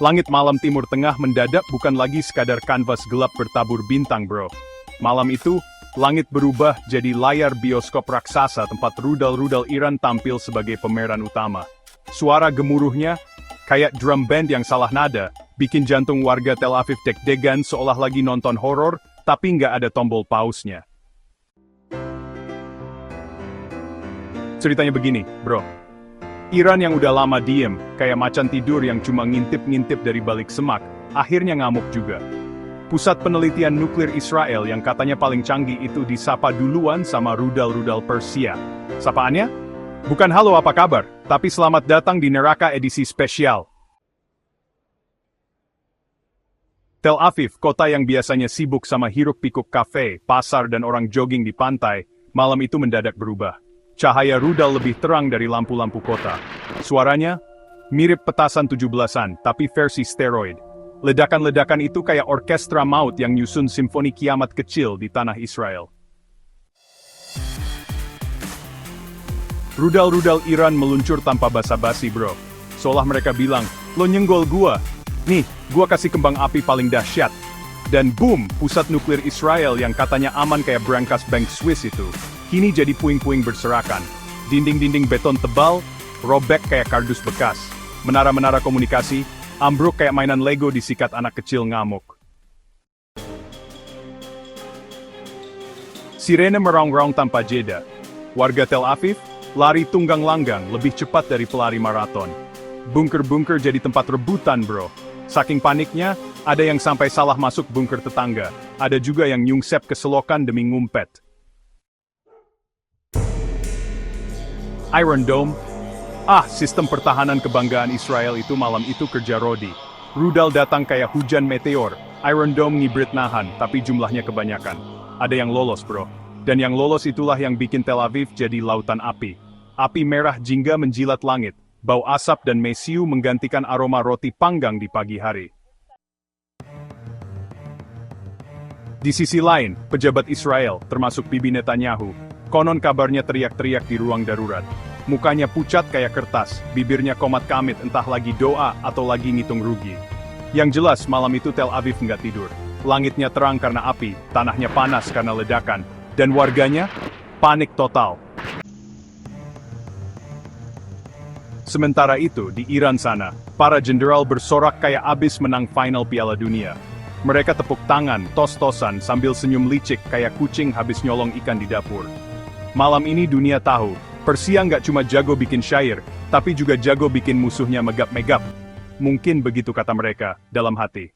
Langit malam Timur Tengah mendadak bukan lagi sekadar kanvas gelap bertabur bintang, bro. Malam itu, langit berubah jadi layar bioskop raksasa tempat rudal-rudal Iran tampil sebagai pemeran utama. Suara gemuruhnya, kayak drum band yang salah nada, bikin jantung warga Tel Aviv deg-degan seolah lagi nonton horor, tapi nggak ada tombol pause-nya. Ceritanya begini, bro. Iran yang udah lama diem, kayak macan tidur yang cuma ngintip-ngintip dari balik semak, akhirnya ngamuk juga. Pusat penelitian nuklir Israel yang katanya paling canggih itu disapa duluan sama rudal-rudal Persia. Sapaannya? Bukan halo apa kabar, tapi selamat datang di neraka edisi spesial. Tel Aviv, kota yang biasanya sibuk sama hiruk-pikuk kafe, pasar dan orang jogging di pantai, malam itu mendadak berubah. Cahaya rudal lebih terang dari lampu-lampu kota. Suaranya mirip petasan 17-an, tapi versi steroid. Ledakan-ledakan itu kayak orkestra maut yang nyusun simfoni kiamat kecil di tanah Israel. Rudal-rudal Iran meluncur tanpa basa-basi, bro. Seolah mereka bilang, lo nyenggol gua. Nih, gua kasih kembang api paling dahsyat. Dan boom, pusat nuklir Israel yang katanya aman kayak brankas bank Swiss itu, kini jadi puing-puing berserakan. Dinding-dinding beton tebal, robek kayak kardus bekas. Menara-menara komunikasi, ambruk kayak mainan Lego disikat anak kecil ngamuk. Sirene meraung-raung tanpa jeda. Warga Tel Aviv, lari tunggang langgang lebih cepat dari pelari maraton. Bunker-bunker jadi tempat rebutan, bro. Saking paniknya, ada yang sampai salah masuk bunker tetangga. Ada juga yang nyungsep ke selokan demi ngumpet. Iron Dome. Sistem pertahanan kebanggaan Israel itu malam itu kerja Rodi. Rudal datang kayak hujan meteor. Iron Dome ngibrit nahan, tapi jumlahnya kebanyakan. Ada yang lolos, bro. Dan yang lolos itulah yang bikin Tel Aviv jadi lautan api. Api merah jingga menjilat langit. Bau asap dan mesiu menggantikan aroma roti panggang di pagi hari. Di sisi lain, pejabat Israel, termasuk Bibi Netanyahu, konon kabarnya teriak-teriak di ruang darurat. Mukanya pucat kayak kertas, bibirnya komat kamit entah lagi doa atau lagi ngitung rugi. Yang jelas malam itu Tel Aviv nggak tidur. Langitnya terang karena api, tanahnya panas karena ledakan, dan warganya panik total. Sementara itu, di Iran sana, para jenderal bersorak kayak abis menang final Piala Dunia. Mereka tepuk tangan, tos-tosan, sambil senyum licik kayak kucing habis nyolong ikan di dapur. Malam ini dunia tahu, Persia nggak cuma jago bikin syair, tapi juga jago bikin musuhnya megap-megap. Mungkin begitu kata mereka, dalam hati.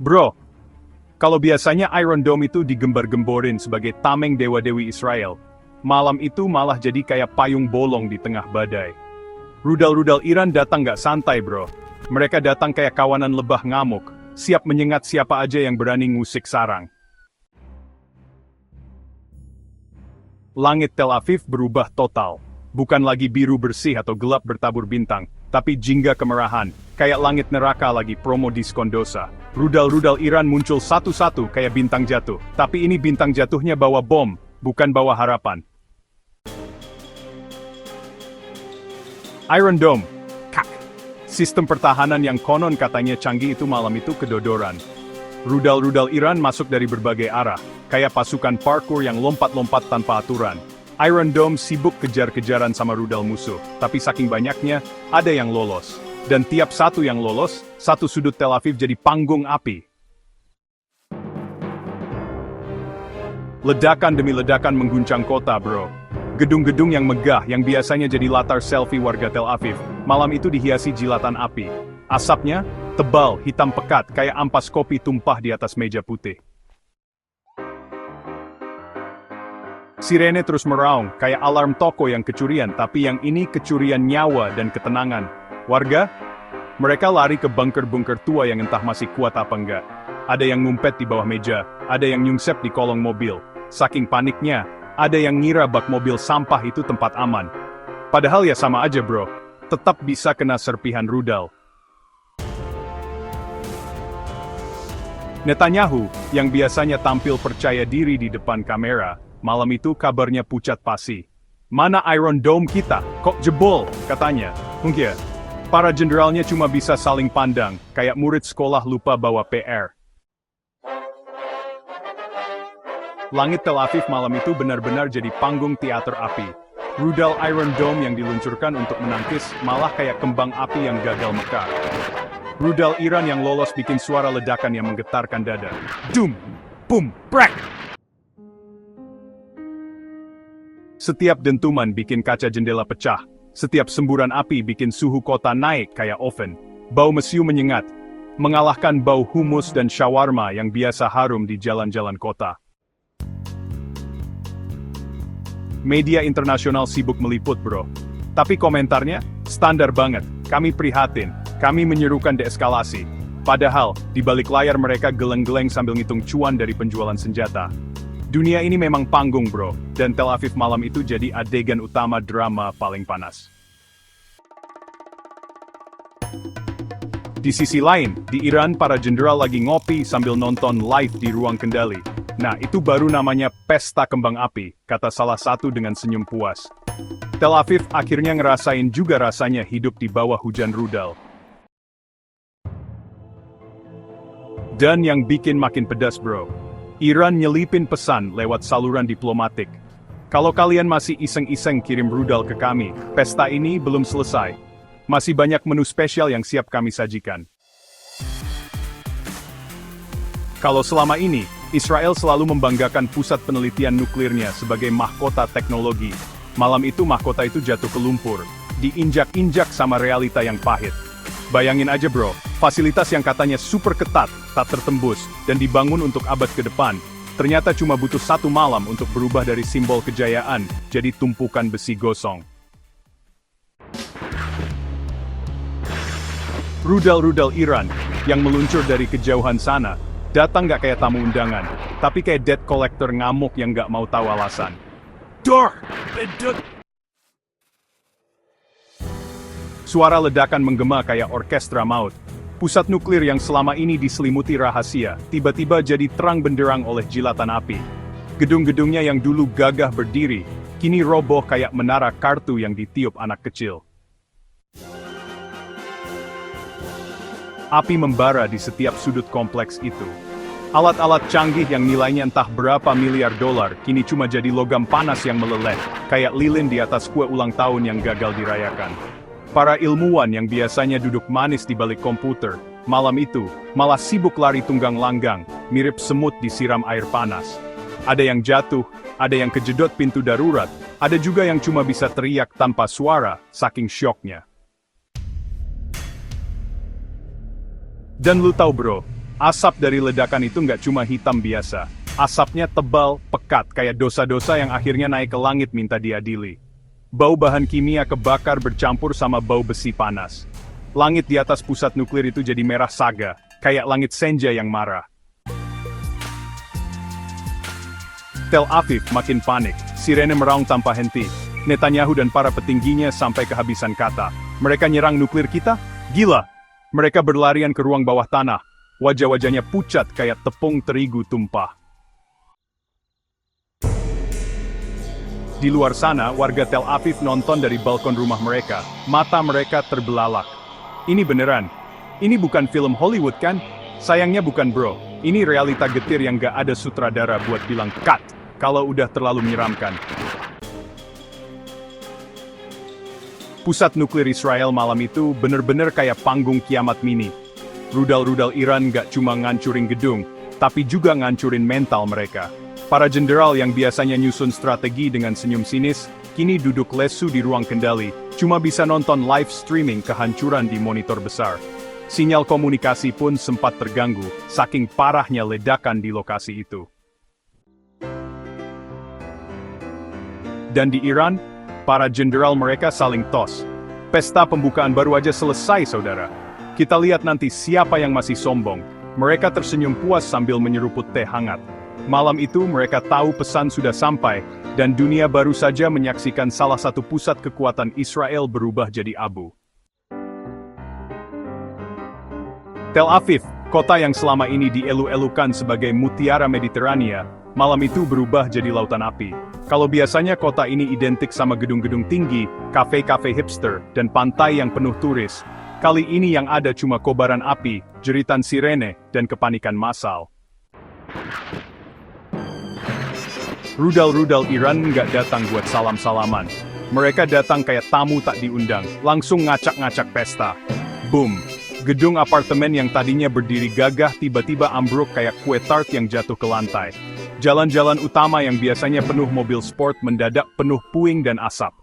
Bro, kalau biasanya Iron Dome itu digembar-gemborin sebagai tameng dewa-dewi Israel, malam itu malah jadi kayak payung bolong di tengah badai. Rudal-rudal Iran datang nggak santai, bro. Mereka datang kayak kawanan lebah ngamuk, siap menyengat siapa aja yang berani ngusik sarang. Langit Tel Aviv berubah total. Bukan lagi biru bersih atau gelap bertabur bintang, tapi jingga kemerahan, kayak langit neraka lagi promo diskon dosa. Rudal-rudal Iran muncul satu-satu kayak bintang jatuh, tapi ini bintang jatuhnya bawa bom, bukan bawa harapan. Iron Dome. Kak. Sistem pertahanan yang konon katanya canggih itu malam itu kedodoran. Rudal-rudal Iran masuk dari berbagai arah, kayak pasukan parkour yang lompat-lompat tanpa aturan. Iron Dome sibuk kejar-kejaran sama rudal musuh, tapi saking banyaknya, ada yang lolos. Dan tiap satu yang lolos, satu sudut Tel Aviv jadi panggung api. Ledakan demi ledakan mengguncang kota, bro. Gedung-gedung yang megah yang biasanya jadi latar selfie warga Tel Aviv, malam itu dihiasi jilatan api. Asapnya, tebal, hitam pekat, kayak ampas kopi tumpah di atas meja putih. Sirene terus meraung, kayak alarm toko yang kecurian, tapi yang ini kecurian nyawa dan ketenangan. Warga? Mereka lari ke bunker-bunker tua yang entah masih kuat apa enggak. Ada yang ngumpet di bawah meja, ada yang nyungsep di kolong mobil. Saking paniknya, ada yang ngira bak mobil sampah itu tempat aman. Padahal ya sama aja, bro. Tetap bisa kena serpihan rudal. Netanyahu, yang biasanya tampil percaya diri di depan kamera, malam itu kabarnya pucat pasi. Mana Iron Dome kita? Kok jebol? Katanya. Mungkin Para jenderalnya cuma bisa saling pandang, kayak murid sekolah lupa bawa PR. Langit Tel Aviv malam itu benar-benar jadi panggung teater api. Rudal Iron Dome yang diluncurkan untuk menangkis malah kayak kembang api yang gagal mekar. Rudal Iran yang lolos bikin suara ledakan yang menggetarkan dada. Dum! Boom! Brak! Setiap dentuman bikin kaca jendela pecah. Setiap semburan api bikin suhu kota naik kayak oven. Bau mesiu menyengat, mengalahkan bau humus dan shawarma yang biasa harum di jalan-jalan kota. Media internasional sibuk meliput bro. Tapi komentarnya, standar banget. Kami prihatin, kami menyerukan deeskalasi. Padahal, di balik layar mereka geleng-geleng sambil ngitung cuan dari penjualan senjata. Dunia ini memang panggung bro, dan Tel Aviv malam itu jadi adegan utama drama paling panas. Di sisi lain, di Iran para jenderal lagi ngopi sambil nonton live di ruang kendali. Nah, itu baru namanya pesta kembang api, kata salah satu dengan senyum puas. Tel Aviv akhirnya ngerasain juga rasanya hidup di bawah hujan rudal. Dan yang bikin makin pedas bro, Iran nyelipin pesan lewat saluran diplomatik. Kalau kalian masih iseng-iseng kirim rudal ke kami, pesta ini belum selesai. Masih banyak menu spesial yang siap kami sajikan. Kalau selama ini, Israel selalu membanggakan pusat penelitian nuklirnya sebagai mahkota teknologi. Malam itu mahkota itu jatuh ke lumpur, diinjak-injak sama realita yang pahit. Bayangin aja bro, fasilitas yang katanya super ketat, tak tertembus, dan dibangun untuk abad ke depan, ternyata cuma butuh 1 malam untuk berubah dari simbol kejayaan, jadi tumpukan besi gosong. Rudal-rudal Iran, yang meluncur dari kejauhan sana, datang gak kayak tamu undangan, tapi kayak debt collector ngamuk yang gak mau tahu alasan. Dor! Bedut! Suara ledakan menggema kayak orkestra maut. Pusat nuklir yang selama ini diselimuti rahasia, tiba-tiba jadi terang benderang oleh jilatan api. Gedung-gedungnya yang dulu gagah berdiri, kini roboh kayak menara kartu yang ditiup anak kecil. Api membara di setiap sudut kompleks itu. Alat-alat canggih yang nilainya entah berapa miliar dolar, kini cuma jadi logam panas yang meleleh, kayak lilin di atas kue ulang tahun yang gagal dirayakan. Para ilmuwan yang biasanya duduk manis di balik komputer, malam itu, malah sibuk lari tunggang langgang, mirip semut disiram air panas. Ada yang jatuh, ada yang kejedot pintu darurat, ada juga yang cuma bisa teriak tanpa suara, saking syoknya. Dan lu tahu bro, asap dari ledakan itu nggak cuma hitam biasa. Asapnya tebal, pekat, kayak dosa-dosa yang akhirnya naik ke langit minta diadili. Bau bahan kimia kebakar bercampur sama bau besi panas. Langit di atas pusat nuklir itu jadi merah saga, kayak langit senja yang marah. Tel Aviv makin panik, sirene meraung tanpa henti. Netanyahu dan para petingginya sampai kehabisan kata. Mereka nyerang nuklir kita? Gila! Mereka berlarian ke ruang bawah tanah. Wajah-wajahnya pucat kayak tepung terigu tumpah. Di luar sana, warga Tel Aviv nonton dari balkon rumah mereka. Mata mereka terbelalak. Ini beneran. Ini bukan film Hollywood kan? Sayangnya bukan bro. Ini realita getir yang gak ada sutradara buat bilang cut kalau udah terlalu menyeramkan. Pusat nuklir Israel malam itu bener-bener kayak panggung kiamat mini. Rudal-rudal Iran gak cuma ngancurin gedung, tapi juga ngancurin mental mereka. Para jenderal yang biasanya nyusun strategi dengan senyum sinis, kini duduk lesu di ruang kendali, cuma bisa nonton live streaming kehancuran di monitor besar. Sinyal komunikasi pun sempat terganggu, saking parahnya ledakan di lokasi itu. Dan di Iran, para jenderal mereka saling tos. Pesta pembukaan baru aja selesai saudara. Kita lihat nanti siapa yang masih sombong. Mereka tersenyum puas sambil menyeruput teh hangat. Malam itu mereka tahu pesan sudah sampai, dan dunia baru saja menyaksikan salah satu pusat kekuatan Israel berubah jadi abu. Tel Aviv, kota yang selama ini dielu-elukan sebagai mutiara Mediterania, malam itu berubah jadi lautan api. Kalau biasanya kota ini identik sama gedung-gedung tinggi, kafe-kafe hipster, dan pantai yang penuh turis, Kali ini yang ada cuma kobaran api, jeritan sirene, dan kepanikan massal. Rudal-rudal Iran nggak datang buat salam-salaman. Mereka datang kayak tamu tak diundang, langsung ngacak-ngacak pesta. Boom! Gedung apartemen yang tadinya berdiri gagah tiba-tiba ambruk kayak kue tart yang jatuh ke lantai. Jalan-jalan utama yang biasanya penuh mobil sport mendadak penuh puing dan asap.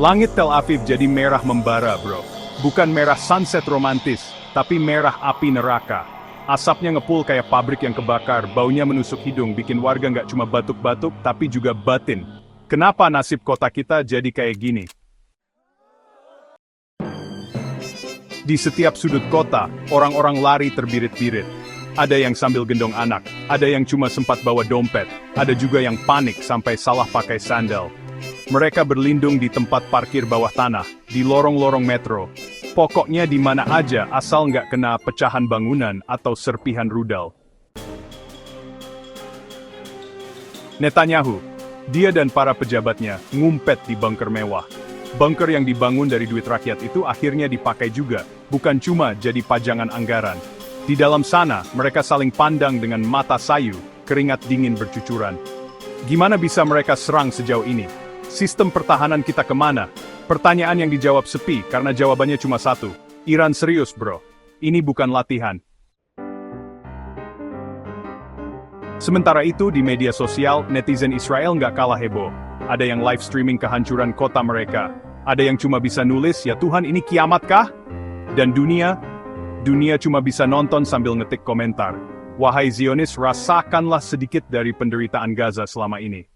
Langit Tel Aviv jadi merah membara, bro. Bukan merah sunset romantis, tapi merah api neraka. Asapnya ngepul kayak pabrik yang kebakar, baunya menusuk hidung, bikin warga nggak cuma batuk-batuk, tapi juga batin. Kenapa nasib kota kita jadi kayak gini? Di setiap sudut kota, orang-orang lari terbirit-birit. Ada yang sambil gendong anak, ada yang cuma sempat bawa dompet, ada juga yang panik sampai salah pakai sandal. Mereka berlindung di tempat parkir bawah tanah, di lorong-lorong metro. Pokoknya di mana aja asal nggak kena pecahan bangunan atau serpihan rudal. Netanyahu, dia dan para pejabatnya ngumpet di bunker mewah. Bunker yang dibangun dari duit rakyat itu akhirnya dipakai juga, bukan cuma jadi pajangan anggaran. Di dalam sana, mereka saling pandang dengan mata sayu, keringat dingin bercucuran. Gimana bisa mereka serang sejauh ini? Sistem pertahanan kita kemana? Pertanyaan yang dijawab sepi karena jawabannya cuma satu. Iran serius, bro. Ini bukan latihan. Sementara itu di media sosial, netizen Israel nggak kalah heboh. Ada yang live streaming kehancuran kota mereka. Ada yang cuma bisa nulis, ya Tuhan ini kiamat kah? Dan dunia cuma bisa nonton sambil ngetik komentar. Wahai Zionis, rasakanlah sedikit dari penderitaan Gaza selama ini.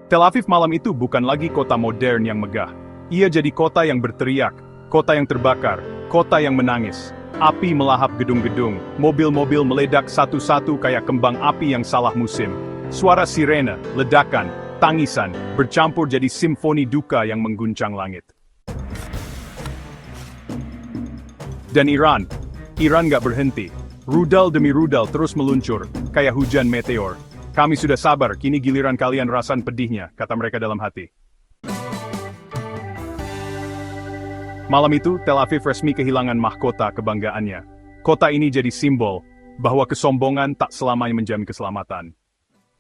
Tel Aviv malam itu bukan lagi kota modern yang megah. Ia jadi kota yang berteriak, kota yang terbakar, kota yang menangis. Api melahap gedung-gedung, mobil-mobil meledak satu-satu kayak kembang api yang salah musim. Suara sirene, ledakan, tangisan, bercampur jadi simfoni duka yang mengguncang langit. Dan Iran gak berhenti. Rudal demi rudal terus meluncur, kayak hujan meteor. Kami sudah sabar, kini giliran kalian rasain pedihnya, kata mereka dalam hati. Malam itu, Tel Aviv resmi kehilangan mahkota kebanggaannya. Kota ini jadi simbol bahwa kesombongan tak selamanya menjamin keselamatan.